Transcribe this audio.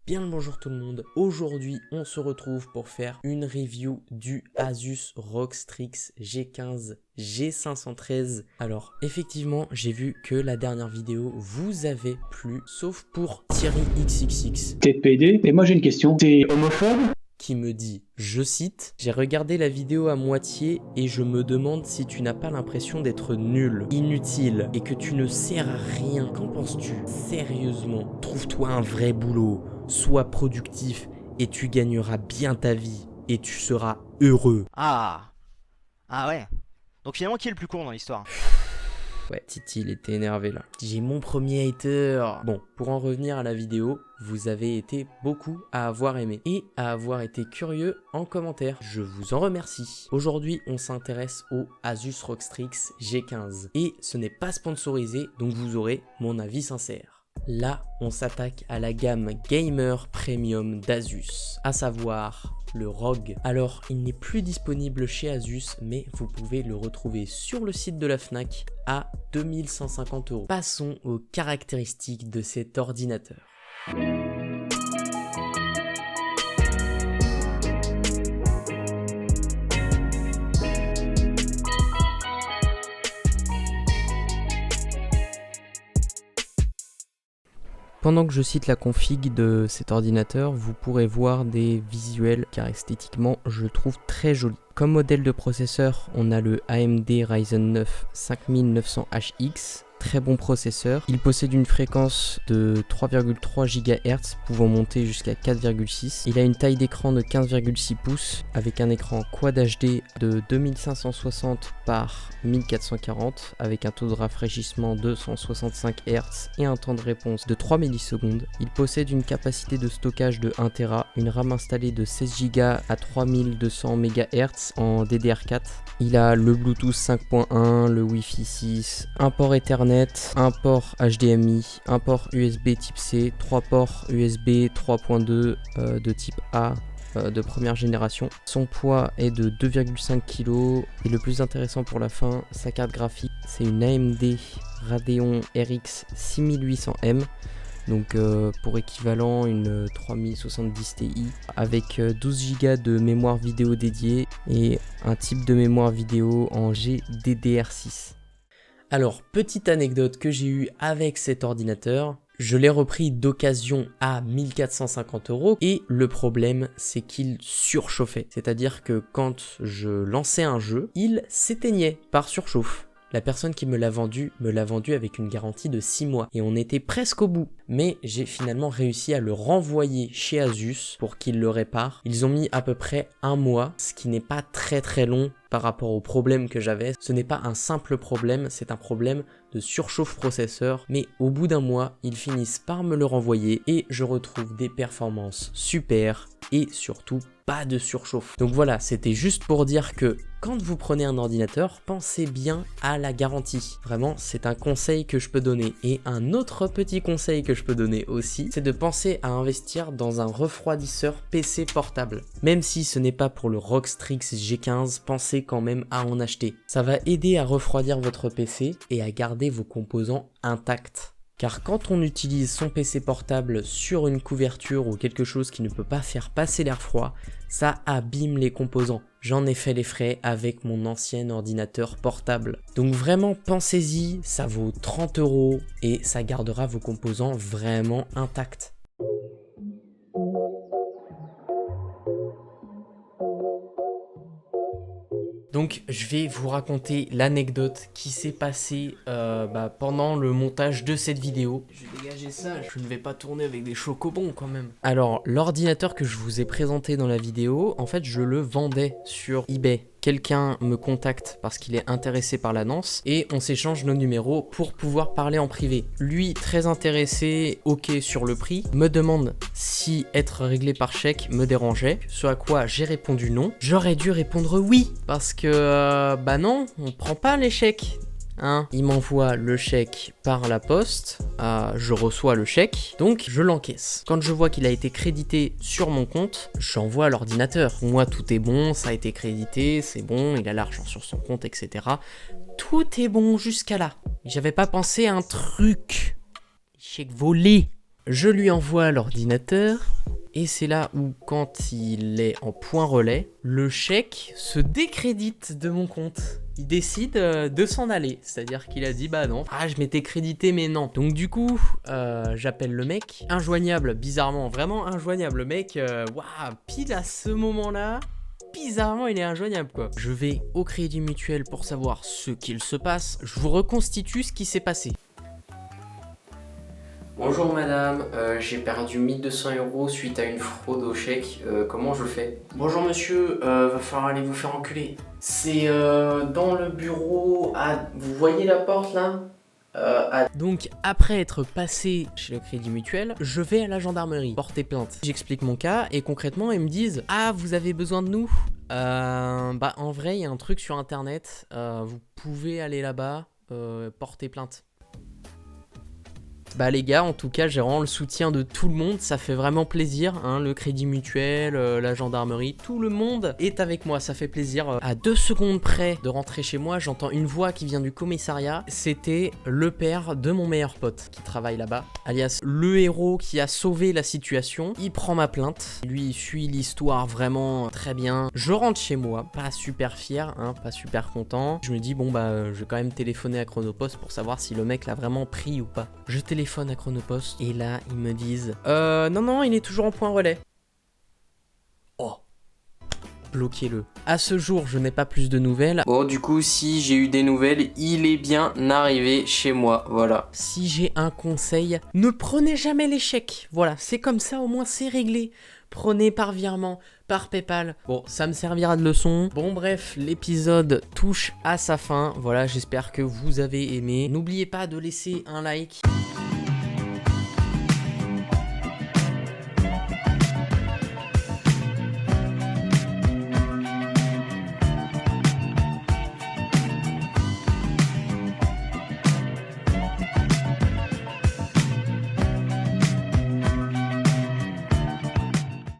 Bien le bonjour tout le monde, aujourd'hui on se retrouve pour faire une review du Asus ROG Strix G15 G513. Alors effectivement j'ai vu que la dernière vidéo vous avait plu, sauf pour Thierry XXX. TPD, et moi j'ai une question, t'es homophobe? Qui me dit, je cite, « J'ai regardé la vidéo à moitié et je me demande si tu n'as pas l'impression d'être nul, inutile et que tu ne sers à rien. Qu'en penses-tu? Sérieusement, trouve-toi un vrai boulot, sois productif et tu gagneras bien ta vie et tu seras heureux. » Ah ouais. Donc finalement, qui est le plus con dans l'histoire? Ouais, Titi, il était énervé là. J'ai mon premier hater. Bon, pour en revenir à la vidéo, vous avez été beaucoup à avoir aimé et à avoir été curieux en commentaire. Je vous en remercie. Aujourd'hui, on s'intéresse au Asus ROG Strix G15 et ce n'est pas sponsorisé, donc vous aurez mon avis sincère. Là, on s'attaque à la gamme Gamer Premium d'Asus, à savoir le ROG. Alors, il n'est plus disponible chez Asus, mais vous pouvez le retrouver sur le site de la Fnac à 2150 €. Passons aux caractéristiques de cet ordinateur. Pendant que je cite la config de cet ordinateur, vous pourrez voir des visuels car esthétiquement je le trouve très joli. Comme modèle de processeur, on a le AMD Ryzen 9 5900HX. Très bon processeur. Il possède une fréquence de 3,3 GHz pouvant monter jusqu'à 4,6. Il a une taille d'écran de 15,6 pouces avec un écran Quad HD de 2560 par 1440 avec un taux de rafraîchissement de 165 Hz et un temps de réponse de 3 millisecondes. Il possède une capacité de stockage de 1 Tera, une RAM installée de 16 Go à 3200 MHz en DDR4. Il a le Bluetooth 5.1, le Wi-Fi 6, un port Ethernet, un port HDMI, un port USB type C, 3 ports USB 3.2 de type A de première génération. Son poids est de 2,5 kg et le plus intéressant pour la fin, sa carte graphique, c'est une AMD Radeon RX 6800M. Donc pour équivalent une 3070 Ti avec 12 Go de mémoire vidéo dédiée et un type de mémoire vidéo en GDDR6. Alors, petite anecdote que j'ai eue avec cet ordinateur, je l'ai repris d'occasion à 1450 € et le problème c'est qu'il surchauffait. C'est-à-dire que quand je lançais un jeu, il s'éteignait par surchauffe. La personne qui me l'a vendu avec une garantie de 6 mois et on était presque au bout. Mais j'ai finalement réussi à le renvoyer chez Asus pour qu'il le répare. Ils ont mis à peu près 1 mois, ce qui n'est pas très long par rapport au problème que j'avais. Ce n'est pas un simple problème, c'est un problème de surchauffe processeur. Mais au bout d'1 mois, ils finissent par me le renvoyer et je retrouve des performances super et surtout pas de surchauffe. Donc voilà, c'était juste pour dire que quand vous prenez un ordinateur, pensez bien à la garantie. Vraiment, c'est un conseil que je peux donner. Et un autre petit conseil que je peux donner aussi, c'est de penser à investir dans un refroidisseur PC portable. Même si ce n'est pas pour le ROG Strix G15, pensez quand même à en acheter. Ça va aider à refroidir votre PC et à garder vos composants intacts. Car quand on utilise son PC portable sur une couverture ou quelque chose qui ne peut pas faire passer l'air froid, ça abîme les composants. J'en ai fait les frais avec mon ancien ordinateur portable. Donc vraiment pensez-y, ça vaut 30 € et ça gardera vos composants vraiment intacts. Donc je vais vous raconter l'anecdote qui s'est passée pendant le montage de cette vidéo. Je vais dégager ça, je ne vais pas tourner avec des chocobons quand même. Alors l'ordinateur que je vous ai présenté dans la vidéo, en fait je le vendais sur eBay. Quelqu'un me contacte parce qu'il est intéressé par l'annonce et on s'échange nos numéros pour pouvoir parler en privé. Lui, très intéressé, ok sur le prix, me demande si être réglé par chèque me dérangeait, ce à quoi j'ai répondu non. J'aurais dû répondre oui parce que non, on prend pas les chèques. Il m'envoie le chèque par la poste, je reçois le chèque, donc je l'encaisse. Quand je vois qu'il a été crédité sur mon compte, j'envoie à l'ordinateur. Moi, tout est bon, ça a été crédité, c'est bon, il a l'argent sur son compte, etc. Tout est bon jusqu'à là. J'avais pas pensé à un truc. Chèque volé. Je lui envoie l'ordinateur. Et c'est là où, quand il est en point relais, le chèque se décrédite de mon compte. Il décide de s'en aller. C'est-à-dire qu'il a dit, bah non, je m'étais crédité, mais non. Donc du coup, j'appelle le mec. Injoignable, bizarrement, vraiment injoignable. Le mec, pile à ce moment-là, bizarrement, il est injoignable, quoi. Je vais au Crédit Mutuel pour savoir ce qu'il se passe. Je vous reconstitue ce qui s'est passé. Bonjour madame, j'ai perdu 1200 € suite à une fraude au chèque, comment je fais? Bonjour monsieur, va falloir aller vous faire enculer. C'est dans le bureau, vous voyez la porte là? Donc après être passé chez le Crédit Mutuel, je vais à la gendarmerie porter plainte. J'explique mon cas et concrètement ils me disent « Ah, vous avez besoin de nous ?» En vrai il y a un truc sur internet, vous pouvez aller là-bas, porter plainte. Bah les gars, en tout cas, j'ai vraiment le soutien de tout le monde, ça fait vraiment plaisir, hein, le Crédit Mutuel, la gendarmerie, tout le monde est avec moi, ça fait plaisir. À 2 secondes près de rentrer chez moi, j'entends une voix qui vient du commissariat, c'était le père de mon meilleur pote qui travaille là-bas, alias le héros qui a sauvé la situation. Il prend ma plainte, lui il suit l'histoire vraiment très bien. Je rentre chez moi, pas super fier, hein, pas super content. Je me dis bon je vais quand même téléphoner à Chronopost pour savoir si le mec l'a vraiment pris ou pas. Je téléphone à Chronopost et là ils me disent non il est toujours en point relais. Oh, bloquez-le. À ce jour je n'ai pas plus de nouvelles. Bon du coup si j'ai eu des nouvelles, il est bien arrivé chez moi, voilà. Si j'ai un conseil, ne prenez jamais les chèques. Voilà, c'est comme ça, au moins c'est réglé. Prenez par virement, par PayPal. Bon, ça me servira de leçon. Bon bref, l'épisode touche à sa fin. Voilà, j'espère que vous avez aimé. N'oubliez pas de laisser un like.